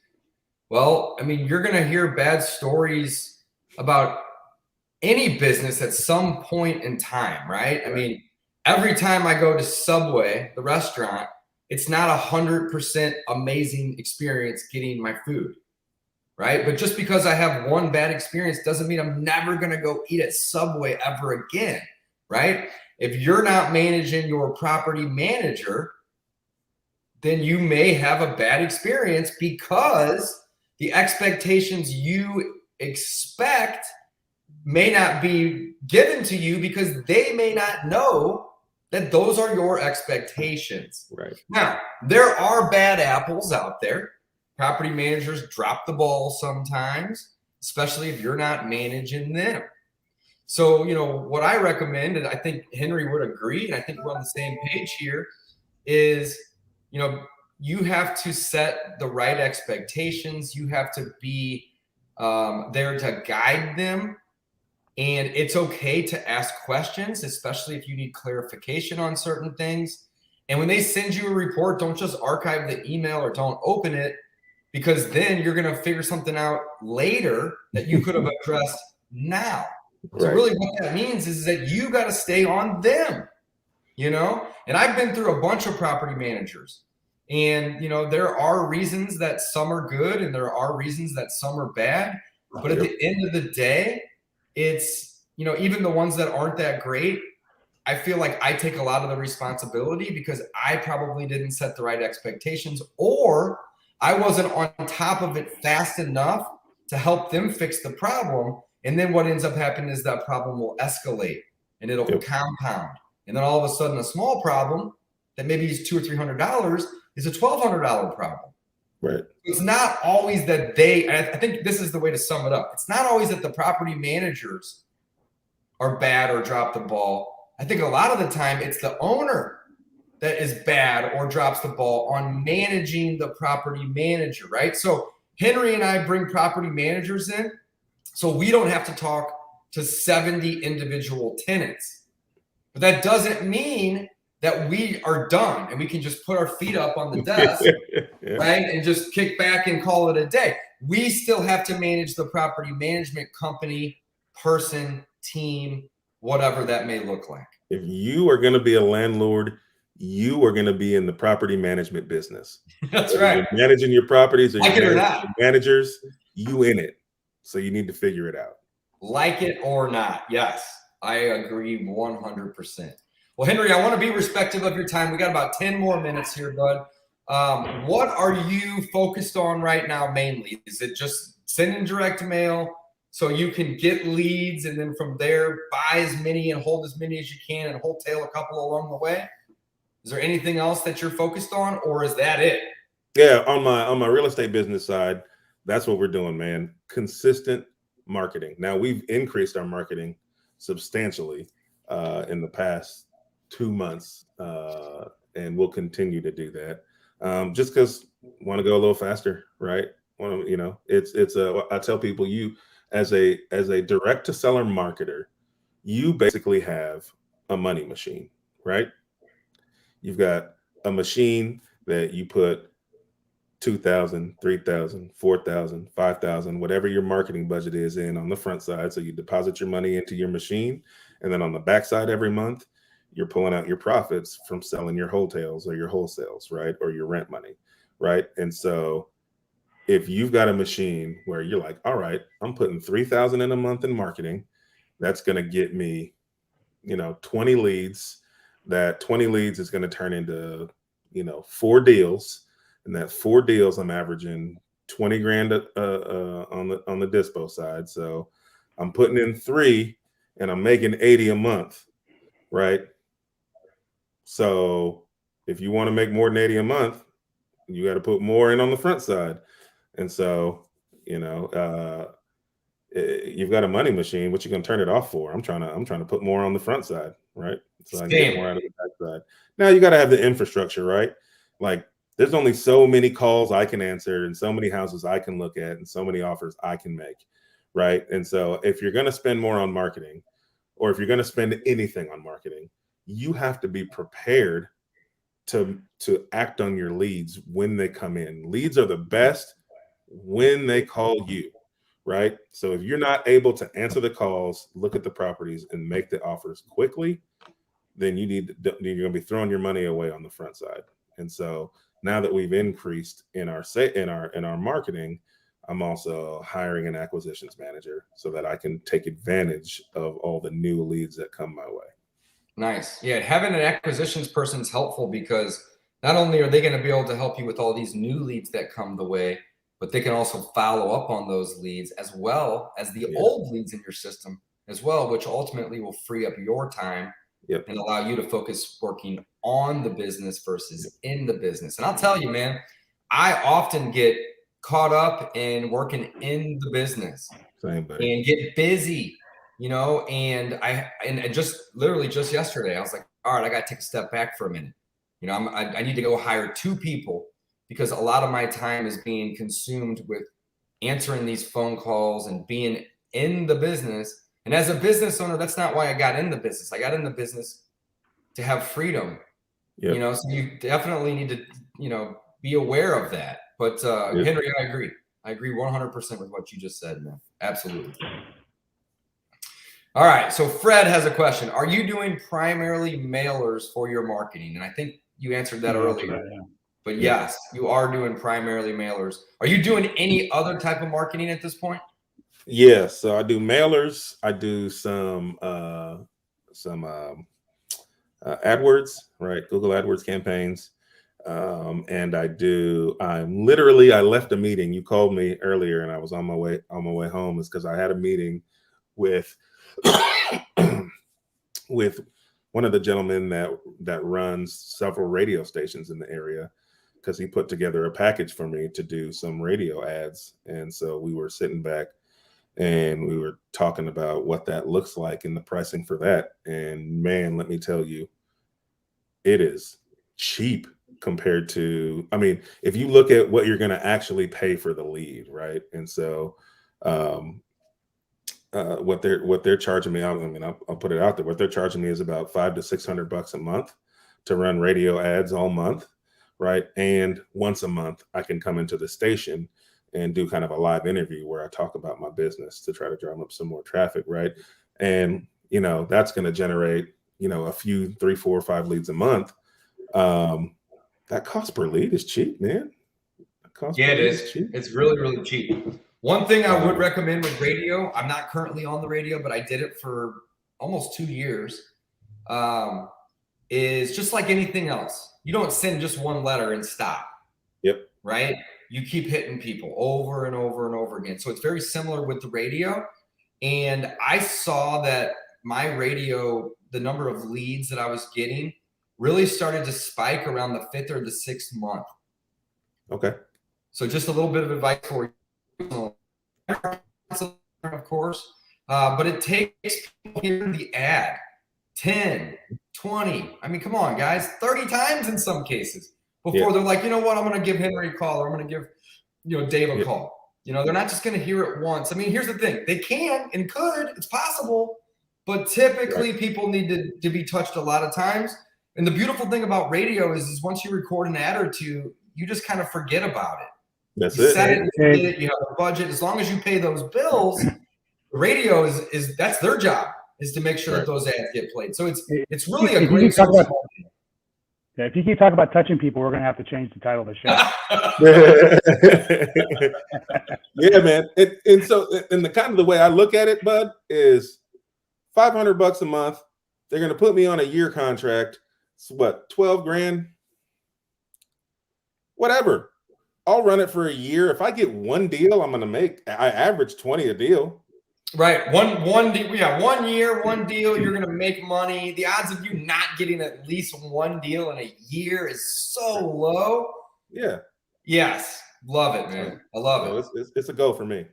Well, I mean, you're going to hear bad stories about any business at some point in time, right? I mean, every time I go to Subway, the restaurant, it's not 100% amazing experience getting my food, right? But just because I have one bad experience doesn't mean I'm never going to go eat at Subway ever again, right? If you're not managing your property manager, then you may have a bad experience because the expectations you expect may not be given to you because they may not know that those are your expectations. Right. Now, there are bad apples out there. Property managers drop the ball sometimes, especially if you're not managing them. So, what I recommend, and I think Henry would agree, and I think we're on the same page here, is, you have to set the right expectations. You have to be there to guide them. And it's okay to ask questions, especially if you need clarification on certain things. And when they send you a report, don't just archive the email or don't open it, because then you're going to figure something out later that you could have addressed now. So really what that means is that you got to stay on them, And I've been through a bunch of property managers. And, there are reasons that some are good and there are reasons that some are bad. But at the end of the day, it's, even the ones that aren't that great, I feel like I take a lot of the responsibility because I probably didn't set the right expectations, or I wasn't on top of it fast enough to help them fix the problem. And then what ends up happening is that problem will escalate and it'll compound. And then all of a sudden, a small problem that maybe is $200 or $300 is a $1,200 problem. Right. It's not always that I think this is the way to sum it up. It's not always that the property managers are bad or drop the ball. I think a lot of the time it's the owner that is bad or drops the ball on managing the property manager, right? So Henry and I bring property managers in so we don't have to talk to 70 individual tenants. But that doesn't mean that we are done and we can just put our feet up on the desk, right? And just kick back and call it a day. We still have to manage the property management company, person, team, whatever that may look like. If you are going to be a landlord, you are going to be in the property management business. That's right. You're managing your properties or like it or not. Managers, you in it. So you need to figure it out. Like it or not. Yes, I agree 100%. Well, Henry, I want to be respectful of your time. We got about 10 more minutes here, bud. What are you focused on right now mainly? Is it just sending direct mail so you can get leads and then from there buy as many and hold as many as you can and wholesale a couple along the way? Is there anything else that you're focused on, or is that it? Yeah, on my real estate business side, that's what we're doing, man. Consistent marketing. Now we've increased our marketing substantially in the past 2 months, and we'll continue to do that. Just because want to go a little faster, right? I tell people as a direct to seller marketer, you basically have a money machine, right? You've got a machine that you put 2,000, 3,000, 4,000, 5,000, whatever your marketing budget is in on the front side. So you deposit your money into your machine. And then on the back side every month, you're pulling out your profits from selling your wholesales or your wholesales, right? Or your rent money, right? And so if you've got a machine where you're like, all right, I'm putting 3,000 in a month in marketing, that's going to get me, 20 leads. That 20 leads is going to turn into, 4 deals. And that 4 deals, I'm averaging 20 grand on the dispo side. So I'm putting in 3 and I'm making 80 a month, right? So if you want to make more than 80 a month, you got to put more in on the front side. And so, you've got a money machine. What you gonna turn it off for? I'm trying to put more on the front side, right? So I can get more out of the back side. Now you got to have the infrastructure, right? Like there's only so many calls I can answer and so many houses I can look at and so many offers I can make, right? And so if you're gonna spend more on marketing, or if you're gonna spend anything on marketing, you have to be prepared to act on your leads when they come in. Leads are the best when they call you, right? So if you're not able to answer the calls, look at the properties and make the offers quickly, then you're going to be throwing your money away on the front side. And so now that we've increased in our marketing, I'm also hiring an acquisitions manager so that I can take advantage of all the new leads that come my way. Nice. Yeah, having an acquisitions person is helpful because not only are they going to be able to help you with all these new leads that come the way, but they can also follow up on those leads as well as the old leads in your system as well, which ultimately will free up your time and allow you to focus working on the business versus in the business. And I'll tell you, man, I often get caught up in working in the business and get busy. And just literally just yesterday, I was like, all right, I got to take a step back for a minute. I need to go hire 2 people because a lot of my time is being consumed with answering these phone calls and being in the business. And as a business owner, that's not why I got in the business. I got in the business to have freedom, so you definitely need to, be aware of that. But Henry, I agree 100% with what you just said, man. Absolutely. All right. So Fred has a question. Are you doing primarily mailers for your marketing? And I think you answered that earlier. But yes, you are doing primarily mailers. Are you doing any other type of marketing at this point? Yeah. So I do mailers. I do some AdWords, right? Google AdWords campaigns. And I left a meeting. You called me earlier and I was on my way home. It's because I had a meeting with with one of the gentlemen that runs several radio stations in the area, because he put together a package for me to do some radio ads. And so we were sitting back and we were talking about what that looks like and the pricing for that. And man, let me tell you, it is cheap compared to, if you look at what you're going to actually pay for the lead, right? And so what they're charging me, I'll put it out there. What they're charging me is about $500 to $600 a month to run radio ads all month, right? And once a month, I can come into the station and do kind of a live interview where I talk about my business to try to drum up some more traffic, right? And that's going to generate a few 3, 4, 5 leads a month. That cost per lead is cheap, man. It is. It's really, really cheap. One thing I would recommend with radio, I'm not currently on the radio, but I did it for almost 2 years, is just like anything else. You don't send just one letter and stop. Yep. Right? You keep hitting people over and over and over again. So it's very similar with the radio. And I saw that my radio, the number of leads that I was getting really started to spike around the 5th or the 6th month. Okay. So just a little bit of advice for you, of course, but it takes people hearing the ad 10, 20. Come on, guys, 30 times in some cases before they're like, you know what, I'm going to give Henry a call, or I'm going to give, Dave a call. You know, they're not just going to hear it once. I mean, here's the thing. They can and could. It's possible. But typically people need to be touched a lot of times. And the beautiful thing about radio is once you record an ad or two, you just kind of forget about it. That's you it. Set it, you forget it, you have a budget. As long as you pay those bills, radio is that's their job, is to make sure that those ads get played. So it's really a great social media. Yeah, if you keep talking about touching people, we're going to have to change the title of the show. Yeah, man. And so, and the kind of the way I look at it, Bud, is $500 a month. They're going to put me on a year contract. It's what, 12 grand? Whatever. I'll run it for a year. If I get one deal, I'm going to make, I average 20 a deal. Right. One year, one deal, you're going to make money. The odds of you not getting at least one deal in a year is so low. Yeah. Yes. Love it, man. I love it. It's a go for me.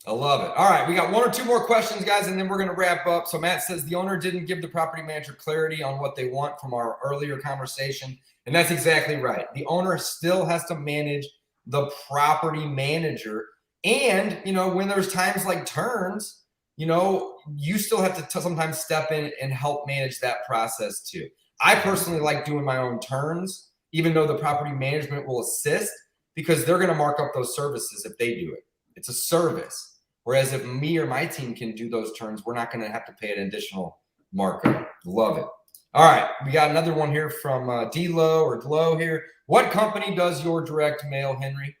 I love it. All right. We got one or two more questions, guys, and then we're going to wrap up. So Matt says the owner didn't give the property manager clarity on what they want from our earlier conversation. And that's exactly right. The owner still has to manage the property manager. And, you know, when there's times like turns, you know, you still have to sometimes step in and help manage that process too. I personally like doing my own turns, even though the property management will assist, because they're going to mark up those services if they do it. It's a service. Whereas if me or my team can do those turns, we're not going to have to pay an additional markup. Love it. All right. We got another one here from D-Lo or Glow here. What company does your direct mail, Henry?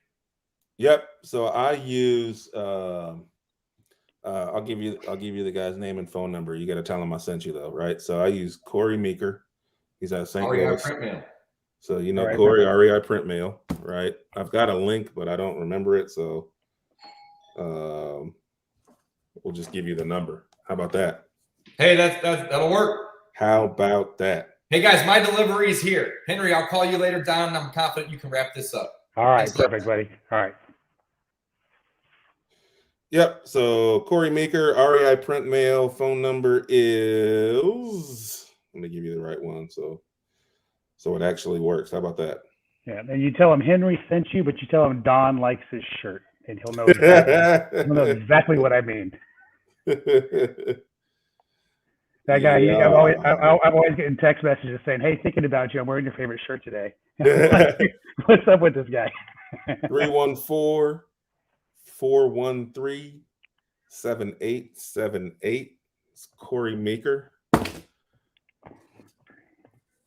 Yep. So I use, I'll give you the guy's name and phone number. You got to tell him I sent you though, right? So I use Corey Meeker. He's out of St. Louis. Print mail. So you know Corey, REI Print Mail, right? I've got a link, but I don't remember it. So we'll just give you the number. How about that? Hey, that'll work. How about that? Hey guys, my delivery is here. Henry, I'll call you later down. I'm confident you can wrap this up. All right, perfect, buddy. All right. Yep. So Corey Meeker, REI Print Mail. Phone number is. Let me give you the right one. So it actually works. How about that? Yeah, and you tell him Henry sent you, but you tell him Don likes his shirt, and he'll know exactly what I mean. That guy, Yeah. I'm always getting text messages saying, "Hey, thinking about you. I'm wearing your favorite shirt today." What's up with this guy? 314-413-7878. It's Corey Meeker.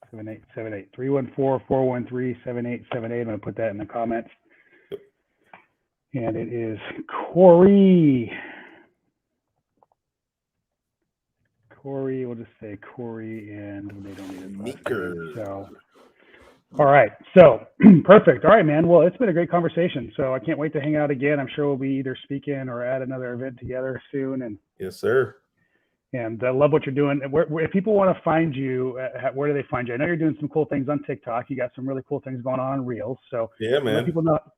7878. 314-413-7878. I'm going to put that in the comments. And it is Corey. We'll just say Corey, and they don't need his Meeker. So, all right. So, perfect. All right, man. Well, it's been a great conversation. So I can't wait to hang out again. I'm sure we'll be either speaking or at another event together soon. And yes, sir. And I love what you're doing. If people want to find you, where do they find you? I know you're doing some cool things on TikTok. You got some really cool things going on Reels. So yeah, man.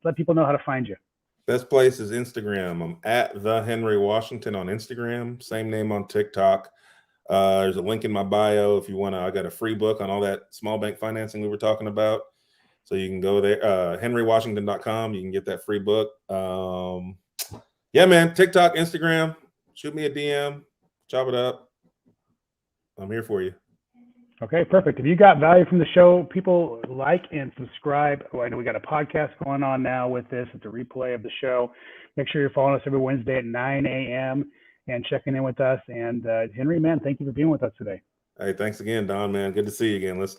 Let people know how to find you. Best place is Instagram. I'm at the Henry Washington on Instagram. Same name on TikTok. There's a link in my bio if you want to. I got a free book on all that small bank financing we were talking about. So you can go there, henrywashington.com. You can get that free book. Yeah, man. TikTok, Instagram. Shoot me a DM. Chop it up. I'm here for you. Okay, perfect. If you got value from the show, people like and subscribe. Oh, I know we got a podcast going on now with this. It's a replay of the show. Make sure you're following us every Wednesday at 9 a.m. and checking in with us. And Henry, man, thank you for being with us today. Hey, thanks again, Don, man. Good to see you again. Let's